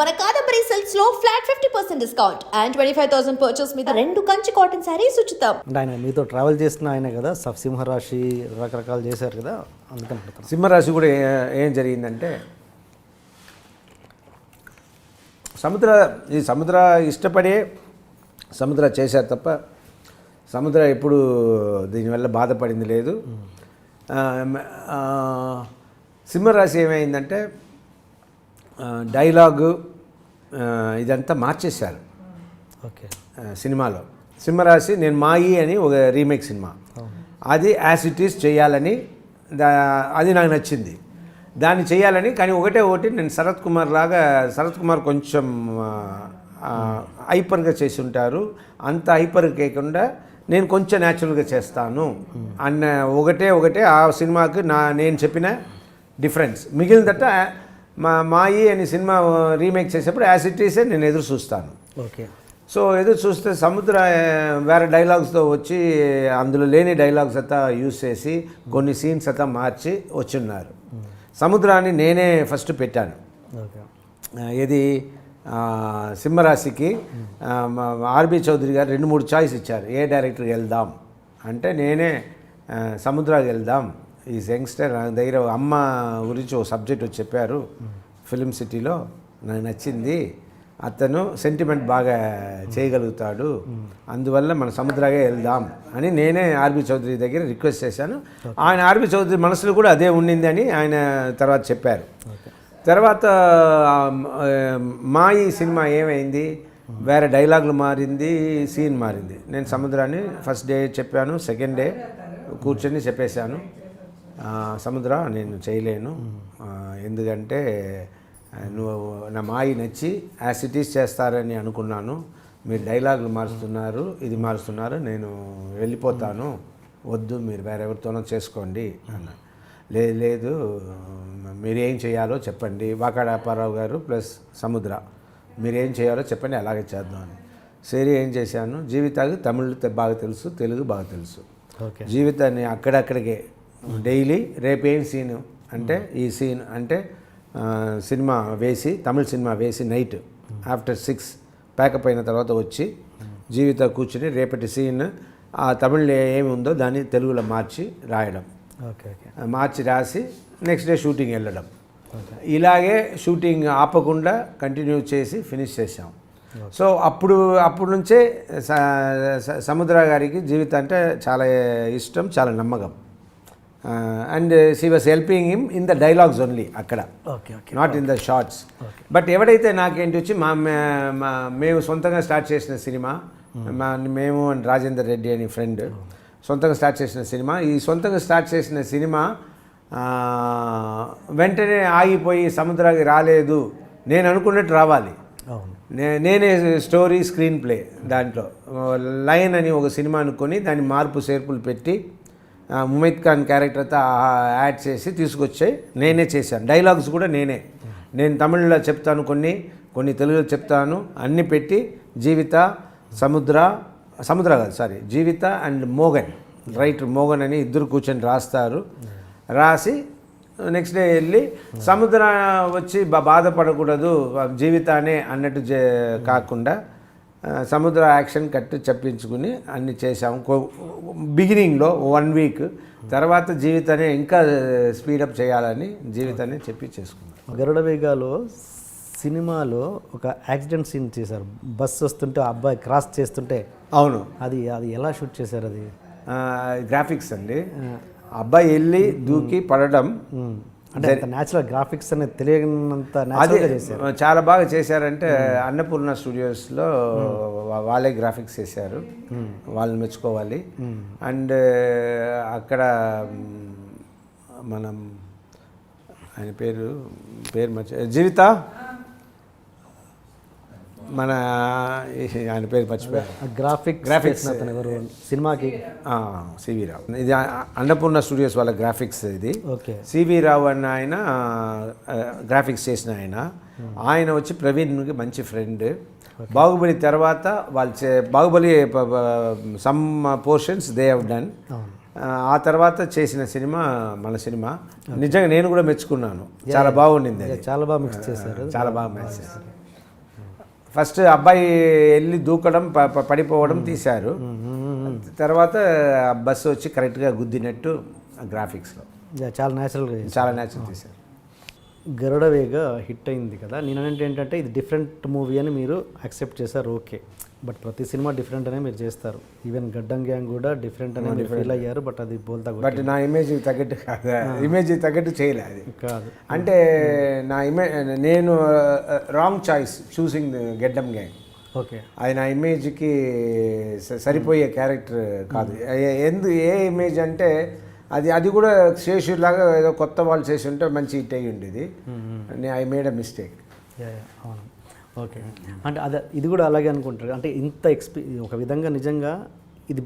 మన కాదంబరి సిల్క్స్ లో flat 50% discount and 25,000 purchase మీద 2 కంచి కాటన్ సారీస్ ఉచితం. అంటే ఆయన మీతో ట్రావెల్ చేసిన ఆయన కదా, సింహరాశి రకరకాలు చేశారు కదా, అందుకని అడుగుతాను. సింహరాశి కూడా ఏం జరిగిందంటే, సముద్ర ఇష్టపడే సముద్ర చేశారు తప్ప సముద్ర ఎప్పుడు దీనివల్ల బాధపడింది లేదు. సింహరాశి ఏమైందంటే డైలాగు ఇదంతా మార్చేశారు. ఓకే. సినిమాలో సింహరాశి నేను మాయి అని ఒక రీమేక్ సినిమా, అది యాజ్ ఇట్ ఈస్ చేయాలని అది నాకు నచ్చింది. దాన్ని చేయాలని, కానీ ఒకటి నేను శరత్ కుమార్ కొంచెం హైపర్గా చేసి ఉంటారు. అంత హైపర్ కాకుండా నేను కొంచెం న్యాచురల్గా చేస్తాను అన్న ఒకటే ఆ సినిమాకి నేను చెప్పిన డిఫరెన్స్. మిగిలినట్ట మాయి అని సినిమా రీమేక్ చేసేప్పుడు యాజ్ ఇట్ ఈసే నేను ఎదురు చూస్తాను. ఓకే. సో ఎదురు చూస్తే సముద్ర వేరే డైలాగ్స్తో వచ్చి అందులో లేని డైలాగ్స్ అంతా యూజ్ చేసి కొన్ని సీన్స్ అంతా మార్చి వచ్చిన్నారు. సముద్రాన్ని నేనే ఫస్ట్ పెట్టాను. ఓకే. ఇది సింహరాశికి ఆర్బి చౌదరి గారు 2-3 చాయిస్ ఇచ్చారు, ఏ డైరెక్టర్కి వెళ్దాం అంటే నేనే సముద్రాకి వెళ్దాం. ఈ యంగ్స్టర్ నా దగ్గర అమ్మ గురించి ఒక సబ్జెక్ట్ వచ్చి చెప్పారు ఫిలిం సిటీలో, నాకు నచ్చింది, అతను సెంటిమెంట్ బాగా చేయగలుగుతాడు, అందువల్ల మన సముద్రాగే వెళ్దాం అని నేనే ఆర్బి చౌదరి దగ్గర రిక్వెస్ట్ చేశాను. ఆయన ఆర్బి చౌదరి మనసులో కూడా అదే ఉండింది అని ఆయన తర్వాత చెప్పారు. తర్వాత మా ఈ సినిమా ఏమైంది, వేరే డైలాగులు మారింది, సీన్ మారింది. నేను సముద్రాన్ని ఫస్ట్ డే చెప్పాను, సెకండ్ డే కూర్చొని చెప్పేశాను, సముద్ర నేను చేయలేను, ఎందుకంటే నువ్వు నా మాయి నచ్చి యాజ్ ఇట్ ఈస్ చేస్తారని అనుకున్నాను, మీరు డైలాగులు మారుస్తున్నారు, ఇది మారుస్తున్నారు, నేను వెళ్ళిపోతాను, వద్దు మీరు వేరెవరితోనో చేసుకోండి అన్న. లేదు మీరు ఏం చేయాలో చెప్పండి, వాకాడ అప్పారావు గారు ప్లస్ సముద్ర మీరు ఏం చేయాలో చెప్పండి, అలాగే చేద్దాం అని. సరే ఏం చేశాను, జీవితానికి తమిళ్ బాగా తెలుసు, తెలుగు బాగా తెలుసు. ఓకే. జీవితాన్ని అక్కడక్కడికే డైలీ రేపేం సీను అంటే ఈ సీన్ అంటే సినిమా వేసి, తమిళ సినిమా వేసి నైట్ ఆఫ్టర్ 6 ప్యాకప్ అయిన తర్వాత వచ్చి జీవిత కూర్చుని రేపటి సీన్ ఆ తమిళ్లో ఏమి ఉందో దాన్ని తెలుగులో మార్చి రాయడం. ఓకే. మార్చి రాసి నెక్స్ట్ డే షూటింగ్ వెళ్ళడం. ఇలాగే షూటింగ్ ఆపకుండా కంటిన్యూ చేసి ఫినిష్ చేసాం. సో అప్పుడు నుంచే సముద్ర గారికి జీవితం అంటే చాలా ఇష్టం, చాలా నమ్మకం. And she was helping him in the dialogues only అక్కడ, not in the shots. But ఎవడైతే నాకేంటి వచ్చి మేము సొంతంగా స్టార్ట్ చేసిన సినిమా, మేము అండ్ రాజేందర్ రెడ్డి అని ఫ్రెండ్ సొంతంగా స్టార్ట్ చేసిన సినిమా, ఈ సొంతంగా స్టార్ట్ చేసిన సినిమా వెంటనే ఆగిపోయి సముద్రానికి రాలేదు, నేను అనుకున్నట్టు రావాలి. నేనే స్టోరీ స్క్రీన్ ప్లే దాంట్లో లైన్ అని ఒక సినిమా అనుకొని దాన్ని మార్పు చేర్పులు పెట్టి ముమైత్ ఖాన్ క్యారెక్టర్తో యాడ్ చేసి తీసుకొచ్చాయి, నేనే చేశాను. డైలాగ్స్ కూడా నేను తమిళ్లో చెప్తాను, కొన్ని తెలుగులో చెప్తాను, అన్నీ పెట్టి జీవిత అండ్ మోగన్, రైటర్ మోగన్ అని ఇద్దరు కూర్చొని రాసి నెక్స్ట్ డే వెళ్ళి సముద్ర వచ్చి బాధపడకూడదు జీవితానే అన్నట్టు కాకుండా సముద్ర యాక్షన్ కట్టి చెప్పించుకుని అన్నీ చేసాము. బిగినింగ్లో 1 వీక్, తర్వాత జీవితాన్ని ఇంకా స్పీడప్ చేయాలని జీవితాన్ని చెప్పి చేసుకున్నాం. గరుడ వేగాలో సినిమాలో ఒక యాక్సిడెంట్ సీన్ చేశారు, బస్సు వస్తుంటే అబ్బాయి క్రాస్ చేస్తుంటే. అవును. అది ఎలా షూట్ చేశారు? అది గ్రాఫిక్స్ అండి. అబ్బాయి వెళ్ళి దూకి పడడం అంటే న్యాచురల్ గ్రాఫిక్స్ అనేది తెలియనంత న్యాచురల్గా చేశారు. చాలా బాగా చేశారంటే అన్నపూర్ణ స్టూడియోస్లో వాళ్ళే గ్రాఫిక్స్ చేశారు, వాళ్ళని మెచ్చుకోవాలి. అండ్ అక్కడ మనం ఆయన పేరు జీవిత మన ఆయన పేరు మర్చిపోయారు. గ్రాఫిక్స్ సినిమాకి సివి రావు. ఇది అన్నపూర్ణ స్టూడియోస్ వాళ్ళ గ్రాఫిక్స్ ఇది. ఓకే. సివి రావు అన్న ఆయన గ్రాఫిక్స్ చేసిన ఆయన వచ్చి ప్రవీణ్కి మంచి ఫ్రెండ్. బాహుబలి తర్వాత Baahubali some portions they have done. ఆ తర్వాత చేసిన సినిమా మన సినిమా నిజంగా నేను కూడా మెచ్చుకున్నాను, చాలా బాగుండింది. చాలా బాగా మిక్స్ చేశారు, చాలా బాగా మ్యాచ్ చేశారు. ఫస్ట్ అబ్బాయి వెళ్ళి దూకడం పడిపోవడం తీశారు. తర్వాత బస్సు వచ్చి కరెక్ట్గా గుద్దినట్టు గ్రాఫిక్స్లో చాలా న్యాచురల్గా చాలా న్యాచురల్ తీశారు. గరుడవేగ హిట్ అయింది కదా, నేను ఏంటంటే ఇది డిఫరెంట్ మూవీ అని మీరు యాక్సెప్ట్ చేశారు, ఓకే. బట్ ప్రతి సినిమా డిఫరెంట్ అనే మీరు చేస్తారు. ఈవెన్ గడ్డం గ్యాంగ్ కూడా డిఫరెంట్ అనే మీరు ఫీల్ అయ్యారు. బట్ అది బోల్తా బట్ నా ఇమేజ్ తగ్గట్టు కాదు, ఇమేజ్ తగ్గట్టు చేయలే అది కాదు. అంటే నా ఇమేజ్ నేను రాంగ్ చాయిస్ చూసింగ్ గెడ్డం గ్యాంగ్. ఓకే, అది నా ఇమేజ్కి సరిపోయే క్యారెక్టర్ కాదు. ఏ ఇమేజ్ అంటే అది కూడా శేషులాగా ఏదో కొత్త వాళ్ళు చేసి ఉంటే మంచి హిట్ అయ్యి ఉండేది. I made a mistake. అవును, ఓకే. అంటే ఇది కూడా అలాగే అనుకుంటారు. అంటే ఇంత ఒక విధంగా నిజంగా ఇది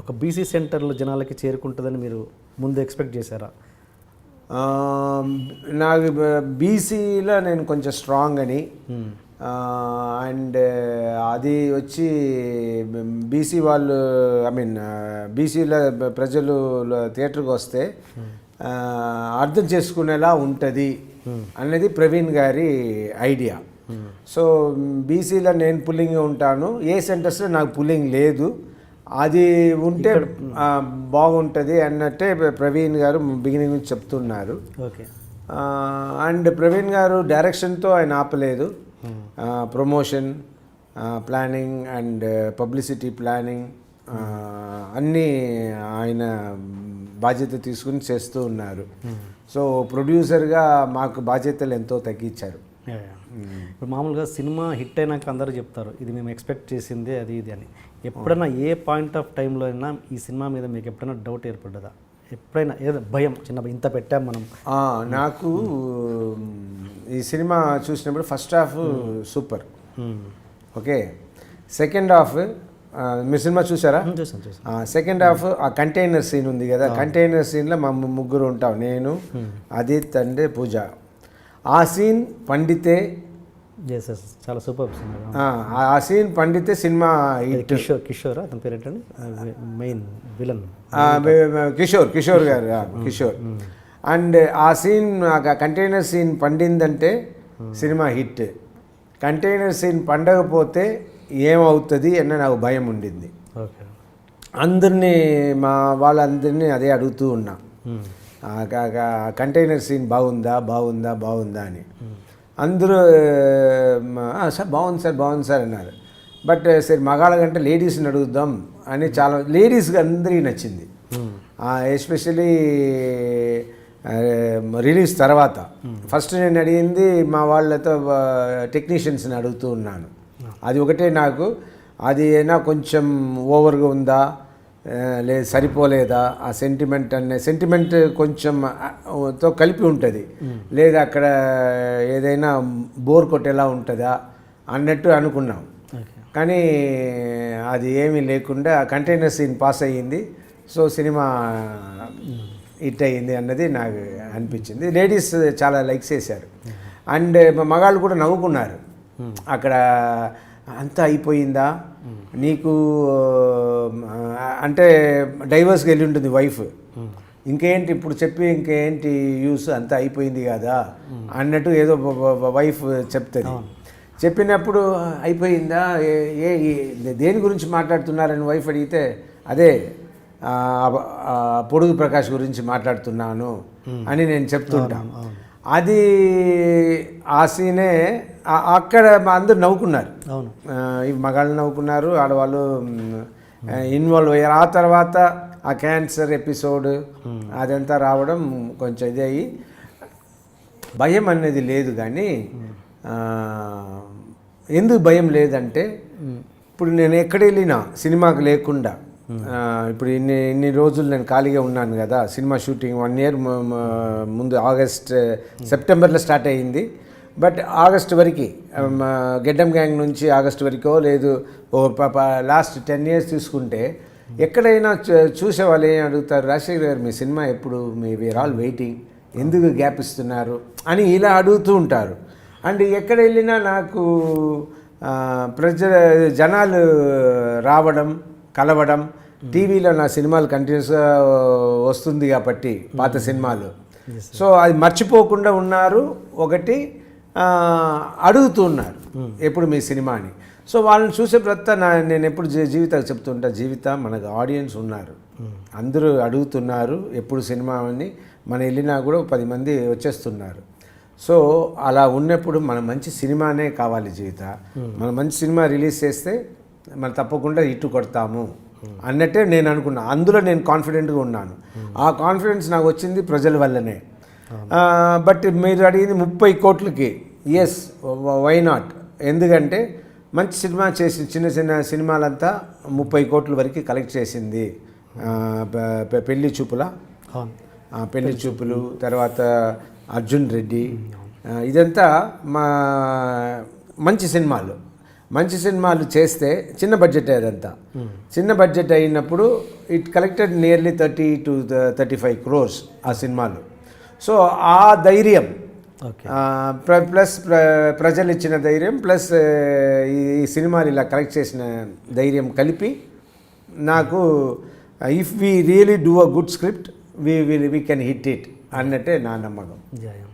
ఒక బీసీ సెంటర్లో జనాలకి చేరుకుంటుందని మీరు ముందు ఎక్స్పెక్ట్ చేశారా? నాకు బీసీలో నేను కొంచెం స్ట్రాంగ్ అని, అండ్ అది వచ్చి బీసీ వాళ్ళు బీసీల ప్రజలు థియేటర్కి వస్తే అర్థం చేసుకునేలా ఉంటుంది అనేది ప్రవీణ్ గారి ఐడియా. సో బీసీలో నేను పుల్లింగ్ ఉంటాను, ఏ సెంటర్స్లో నాకు పుల్లింగ్ లేదు, అది ఉంటే బాగుంటుంది అన్నట్టే ప్రవీణ్ గారు బిగినింగ్ నుంచి చెప్తున్నారు. ఓకే. అండ్ ప్రవీణ్ గారు డైరెక్షన్తో ఆయన ఆపలేదు. Promotion, planning and publicity planning అన్నీ ఆయన బాధ్యత తీసుకుని చేస్తూ ఉన్నారు. సో ప్రొడ్యూసర్గా మాకు బాధ్యతలు ఎంతో తగ్గించారు. ఇప్పుడు మామూలుగా సినిమా హిట్ అయినాక అందరూ చెప్తారు ఇది మేము ఎక్స్పెక్ట్ చేసిందే అది ఇది అని. ఎప్పుడైనా ఏ పాయింట్ ఆఫ్ టైంలో అయినా ఈ సినిమా మీద మీకు ఎప్పుడైనా డౌట్ ఏర్పడ్డదా? ఎప్పుడైనా ఏదో భయం, చిన్న ఇంత పెట్టాం మనం? నాకు ఈ సినిమా చూసినప్పుడు first half super, okay. Second half మీరు సినిమా చూసారా? చూసాను. సెకండ్ హాఫ్ ఆ కంటైనర్ సీన్ ఉంది కదా, కంటైనర్ సీన్లో మా ముగ్గురు ఉంటాం, నేను, అదిత్ అండ్ పూజ. ఆ సీన్ పండితే చాలా సూపర్ సినిమా. ఆ సీన్ పండితే సినిమా హిట్. కిషోర్ అతని పేరు ఏంటండి, main villain Kishore garu, Kishore. And ఆ సీన్ కంటైనర్ సీన్ పండిందంటే సినిమా హిట్. కంటైనర్ సీన్ పండకపోతే ఏమవుతుంది అన్న నాకు భయం ఉండింది. అందరినీ మా వాళ్ళందరినీ అదే అడుగుతూ ఉన్నా, కంటైనర్ సీన్ బాగుందా అని. అందరూ సార్ బాగుంది సార్ అన్నారు. బట్ సరే మగాళ్ళ కంటే లేడీస్ని అడుగుద్దాం అని చాలా లేడీస్కి అందరికీ నచ్చింది. ఎస్పెషలీ రిలీజ్ తర్వాత ఫస్ట్ నేను అడిగింది మా వాళ్ళతో టెక్నీషియన్స్ని అడుగుతూ ఉన్నాను. అది ఒకటే నాకు, అది అయినా కొంచెం ఓవర్గా ఉందా లేదు సరిపోలేదా, ఆ సెంటిమెంట్ కొంచెం తో కలిపి ఉంటుంది, లేదా అక్కడ ఏదైనా బోర్ కొట్టేలా ఉంటుందా అన్నట్టు అనుకున్నాం. కానీ అది ఏమీ లేకుండా కంటైనర్ సీన్ పాస్ అయ్యింది. సో సినిమా హిట్ అయ్యింది అన్నది నాకు అనిపించింది. లేడీస్ చాలా లైక్ చేశారు. అండ్ మగాళ్ళు కూడా నవ్వుకున్నారు. అక్కడ అంతా అయిపోయిందా నీకు అంటే డైవర్స్కి వెళ్ళి ఉంటుంది వైఫ్, ఇంకేంటి ఇప్పుడు చెప్పి ఇంకేంటి యూస్, అంతా అయిపోయింది కదా అన్నట్టు ఏదో వైఫ్ చెప్తుంది. చెప్పినప్పుడు అయిపోయిందా దేని గురించి మాట్లాడుతున్నారని వైఫ్ అడిగితే అదే పొడుగు ప్రకాష్ గురించి మాట్లాడుతున్నాను అని నేను చెప్తుంటాను. అది ఆ సీనే అక్కడ అందరూ నవ్వుకున్నారు. ఈ మగాళ్ళు నవ్వుకున్నారు, ఆడవాళ్ళు ఇన్వాల్వ్ అయ్యారు. ఆ తర్వాత ఆ క్యాన్సర్ ఎపిసోడ్ అదంతా రావడం కొంచెం ఇది అయ్యి భయం అనేది లేదు. కానీ ఎందుకు భయం లేదంటే ఇప్పుడు నేను ఎక్కడ వెళ్ళినా సినిమాకి లేకుండా, ఇప్పుడు ఇన్ని రోజులు నేను ఖాళీగా ఉన్నాను కదా, సినిమా షూటింగ్ 1 year ముందు సెప్టెంబర్లో స్టార్ట్ అయ్యింది. బట్ ఆగస్ట్ వరకు గెడ్డం గ్యాంగ్ నుంచి ఆగస్ట్ వరకు లేదు, లాస్ట్ 10 years తీసుకుంటే ఎక్కడైనా చూసేవాళ్ళు ఏం అడుగుతారు, రాజశేఖర్ గారు మీ సినిమా ఎప్పుడు, వీఆర్ ఆల్ వెయిటింగ్, ఎందుకు గ్యాప్ ఇస్తున్నారు అని ఇలా అడుగుతూ ఉంటారు. అండ్ ఎక్కడ వెళ్ళినా నాకు జనాలు రావడం కలవడం, టీవీలో నా సినిమాలు కంటిన్యూస్గా వస్తుంది కాబట్టి పాత సినిమాలు, సో అది మర్చిపోకుండా ఉన్నారు. ఒకటి అడుగుతున్నారు ఎప్పుడు మీ సినిమా అని. సో వాళ్ళని చూసే ప్రతి నేను ఎప్పుడు జీవితాకు చెప్తుంటా, జీవిత మనకు ఆడియన్స్ ఉన్నారు, అందరూ అడుగుతున్నారు ఎప్పుడు సినిమా అని. మనం వెళ్ళినా కూడా 10 మంది వచ్చేస్తున్నారు. సో అలా ఉన్నప్పుడు మనం మంచి సినిమానే కావాలి జీవిత. మనం మంచి సినిమా రిలీజ్ చేస్తే మనం తప్పకుండా హిట్ కొడతాము అన్నట్టే నేను అనుకున్నా. అందులో నేను కాన్ఫిడెంట్గా ఉన్నాను. ఆ కాన్ఫిడెన్స్ నాకు వచ్చింది ప్రజల వల్లనే. బట్ మీరు అడిగింది 30 కోట్లకి, ఎస్, వై నాట్? ఎందుకంటే మంచి సినిమా చేసి చిన్న చిన్న సినిమాలంతా 30 కోట్ల వరకు కలెక్ట్ చేసింది. పెళ్లి చూపుల, పెళ్లి చూపులు, తర్వాత అర్జున్ రెడ్డి, ఇదంతా మా మంచి సినిమాలు. మంచి సినిమాలు చేస్తే చిన్న బడ్జెట్ అదంతా. చిన్న బడ్జెట్ అయినప్పుడు it collected nearly 30 to 35 crores ఆ సినిమాలు. సో ఆ ధైర్యం ప్లస్ ప్రజలు ఇచ్చిన ధైర్యం ప్లస్ ఈ సినిమాలు ఇలా కలెక్ట్ చేసిన ధైర్యం కలిపి నాకు if we really do a good script we can hit it అన్నట్టే నా నమ్మకం. జయం.